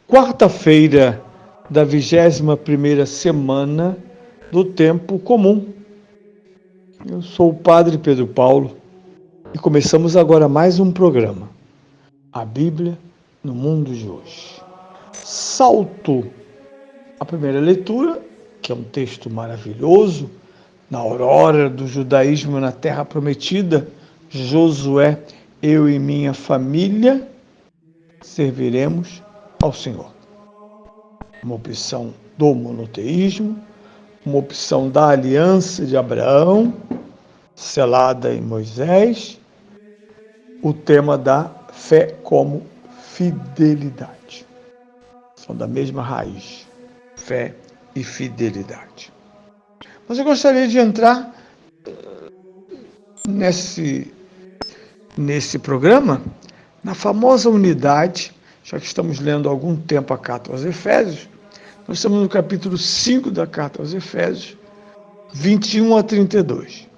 Quarta-feira da 21ª semana do Tempo Comum. Eu sou o Padre Pedro Paulo e começamos agora mais um programa, a Bíblia no Mundo de Hoje. Salto a primeira leitura, que é um texto maravilhoso, na aurora do judaísmo na Terra Prometida, Josué, eu e minha família serviremos ao Senhor. Uma opção do monoteísmo, uma opção da aliança de Abraão, selada em Moisés, o tema da fé como fidelidade. São da mesma raiz, fé e fidelidade. Mas eu gostaria de entrar nesse programa na famosa unidade, já que estamos lendo há algum tempo a carta aos Efésios. Nós estamos no capítulo 5 da carta aos Efésios, 21 a 32,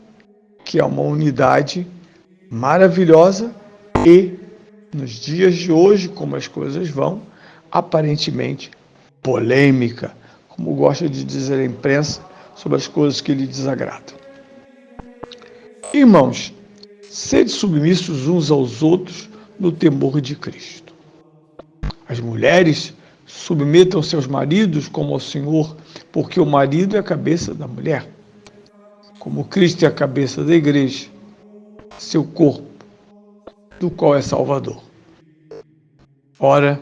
que é uma unidade maravilhosa e, nos dias de hoje, como as coisas vão, aparentemente polêmica, como gosta de dizer a imprensa, sobre as coisas que lhe desagradam. Irmãos, sede submissos uns aos outros no temor de Cristo. As mulheres submetam seus maridos como ao Senhor, porque o marido é a cabeça da mulher, como Cristo é a cabeça da igreja, seu corpo, do qual é Salvador. Ora,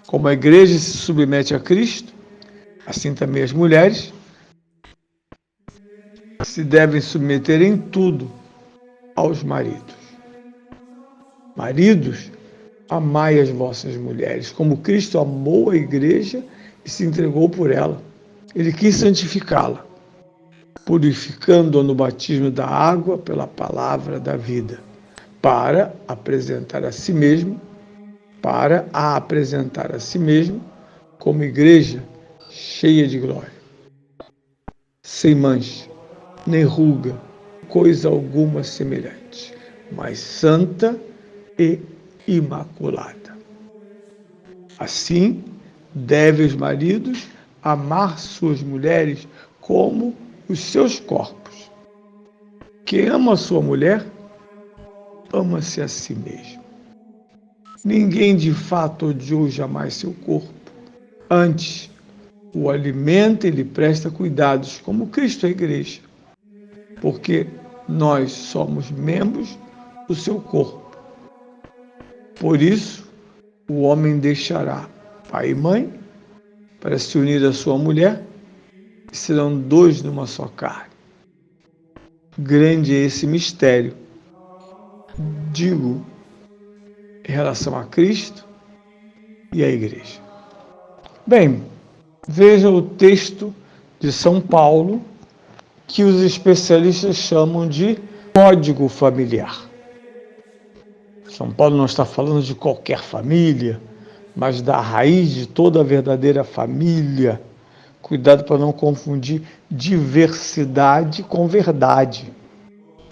como a igreja se submete a Cristo, assim também as mulheres se devem submeter em tudo aos maridos. Maridos, amai as vossas mulheres, como Cristo amou a igreja e se entregou por ela. Ele quis santificá-la, purificando-a no batismo da água pela palavra da vida, para a apresentar a si mesmo como igreja cheia de glória, sem mancha, nem ruga, coisa alguma semelhante, mas santa e imaculada. Assim, devem os maridos amar suas mulheres como os seus corpos. Quem ama a sua mulher, ama-se a si mesmo. Ninguém de fato odiou jamais seu corpo. Antes, o alimenta e lhe presta cuidados, como Cristo à igreja, porque nós somos membros do seu corpo. Por isso, o homem deixará pai e mãe para se unir à sua mulher e serão dois numa só carne. Grande é esse mistério, digo, em relação a Cristo e à igreja. Bem, veja o texto de São Paulo, que os especialistas chamam de código familiar. São Paulo não está falando de qualquer família, mas da raiz de toda a verdadeira família. Cuidado para não confundir diversidade com verdade.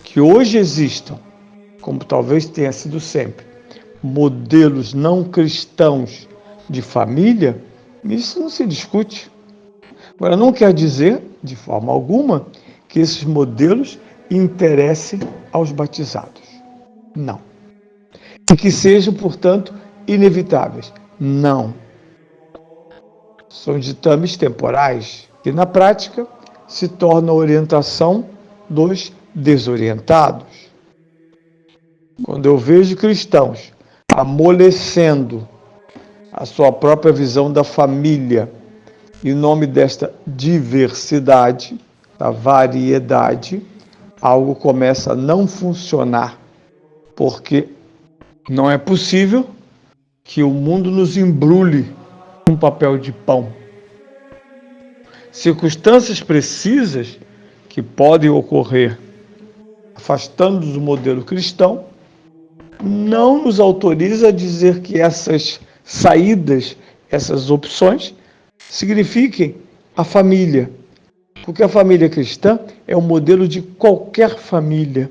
Que hoje existam, como talvez tenha sido sempre, modelos não cristãos de família, isso não se discute. Agora, não quer dizer, de forma alguma, que esses modelos interessem aos batizados. Não. E que sejam, portanto, inevitáveis. Não. São ditames temporais que, na prática, se tornam a orientação dos desorientados. Quando eu vejo cristãos amolecendo a sua própria visão da família em nome desta diversidade, da variedade, algo começa a não funcionar, porque não é possível que o mundo nos embrulhe um papel de pão. Circunstâncias precisas que podem ocorrer afastando-nos do modelo cristão não nos autoriza a dizer que essas saídas, essas opções, signifiquem a família. Porque a família cristã é o modelo de qualquer família,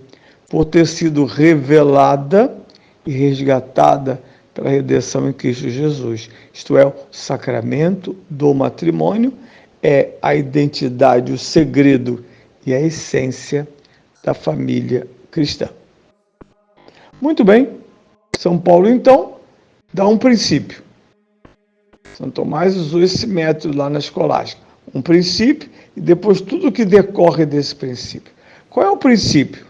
por ter sido revelada e resgatada pela redenção em Cristo Jesus. Isto é, o sacramento do matrimônio é a identidade, o segredo e a essência da família cristã. Muito bem, São Paulo, então, dá um princípio. São Tomás usou esse método lá na escolástica. Um princípio e depois tudo o que decorre desse princípio. Qual é o princípio?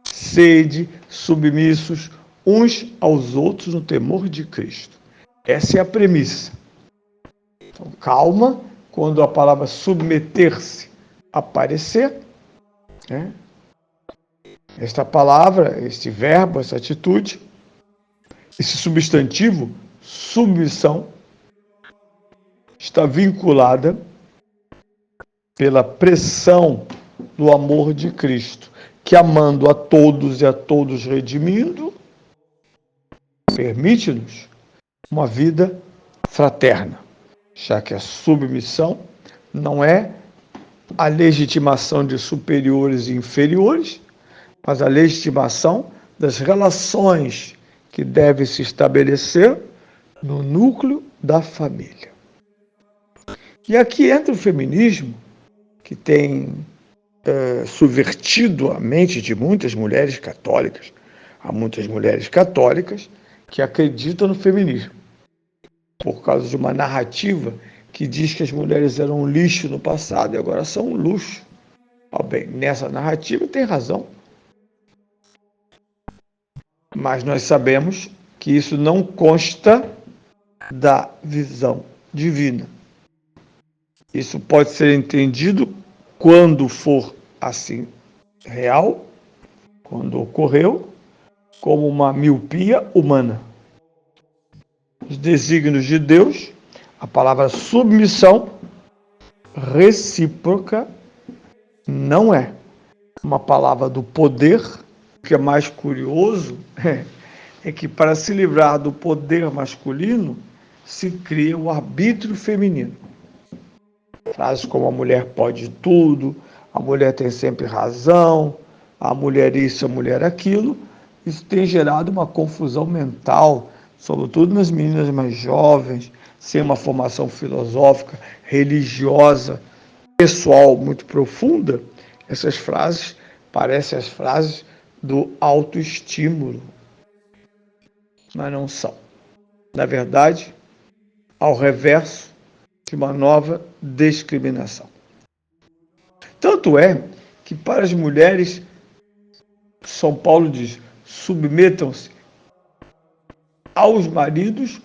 Sede submissos uns aos outros no temor de Cristo. Essa é a premissa. Então, calma, quando a palavra submeter-se aparecer, né? Esta palavra, este verbo, essa atitude, esse substantivo, submissão, está vinculada pela pressão do amor de Cristo, que amando a todos e a todos redimindo, permite-nos uma vida fraterna, já que a submissão não é a legitimação de superiores e inferiores, mas a legitimação das relações que devem se estabelecer no núcleo da família. E aqui entra o feminismo, que tem subvertido a mente de muitas mulheres católicas. Há muitas mulheres católicas que acreditam no feminismo, por causa de uma narrativa que diz que as mulheres eram um lixo no passado e agora são um luxo. Bem, nessa narrativa tem razão. Mas nós sabemos que isso não consta da visão divina. Isso pode ser entendido quando for assim real, quando ocorreu, como uma miopia humana. Os desígnios de Deus, a palavra submissão recíproca não é uma palavra do poder. O que é mais curioso é que para se livrar do poder masculino se cria o arbítrio feminino. Frases como a mulher pode tudo, a mulher tem sempre razão, a mulher isso, a mulher aquilo. Isso tem gerado uma confusão mental, sobretudo nas meninas mais jovens, sem uma formação filosófica, religiosa, pessoal muito profunda. Essas frases parecem as frases do autoestímulo, mas não são. Na verdade, ao reverso de uma nova discriminação. Tanto é que para as mulheres, São Paulo diz, submetam-se aos maridos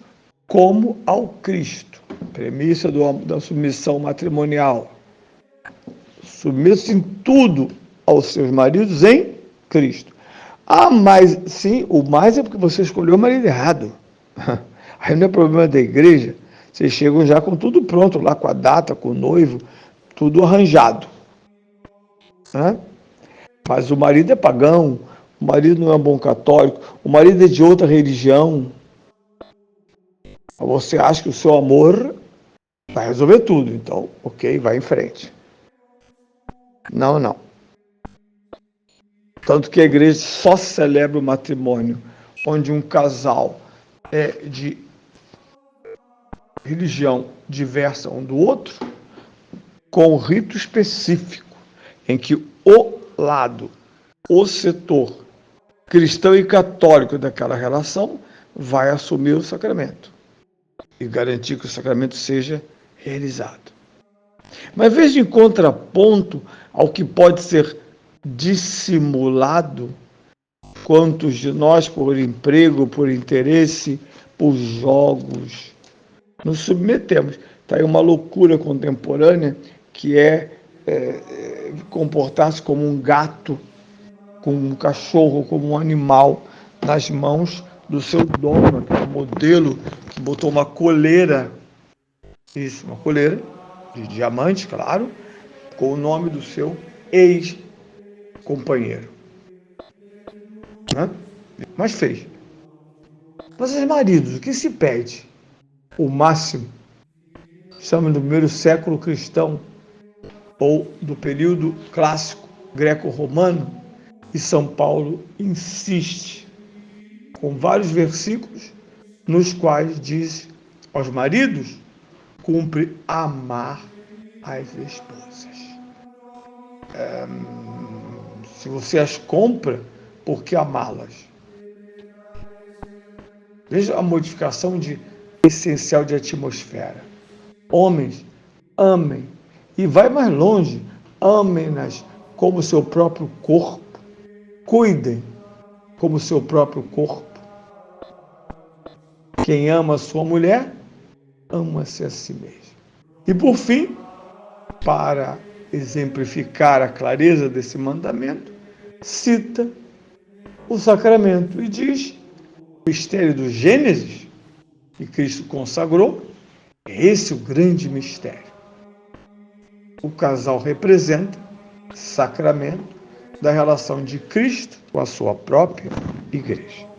como ao Cristo. Premissa da submissão matrimonial. Submetam-se em tudo aos seus maridos em Cristo. Ah, mas sim, o mais é porque você escolheu o marido errado. Aí não é problema da igreja. Vocês chegam já com tudo pronto, lá com a data, com o noivo, tudo arranjado. Né? Mas o marido é pagão, o marido não é um bom católico, o marido é de outra religião. Você acha que o seu amor vai resolver tudo, então, ok, vai em frente. Não, não. Tanto que a igreja só celebra o matrimônio onde um casal é de religião diversa um do outro, com um rito específico, em que o lado, o setor cristão e católico daquela relação vai assumir o sacramento e garantir que o sacramento seja realizado. Mas veja em contraponto ao que pode ser dissimulado, quantos de nós, por emprego, por interesse, por jogos, nos submetemos. Está aí uma loucura contemporânea que é comportar-se como um gato, como um cachorro, como um animal nas mãos do seu dono, aquele modelo que botou uma coleira, isso, uma coleira de diamante, claro, com o nome do seu ex-companheiro. Né? Mas fez. Vocês maridos, o que se pede? O máximo, chama do primeiro século cristão, ou do período clássico greco-romano, E São Paulo insiste com vários versículos nos quais diz aos maridos: cumpre amar as esposas. Se você as compra, por que amá-las? Veja a modificação essencial de atmosfera. Homens, amem. E vai mais longe, amem-nas como seu próprio corpo. Cuidem como seu próprio corpo. Quem ama a sua mulher, ama-se a si mesmo. E por fim, para exemplificar a clareza desse mandamento, cita o sacramento e diz: o mistério do Gênesis, que Cristo consagrou, é esse o grande mistério. O casal representa sacramento da relação de Cristo com a sua própria igreja.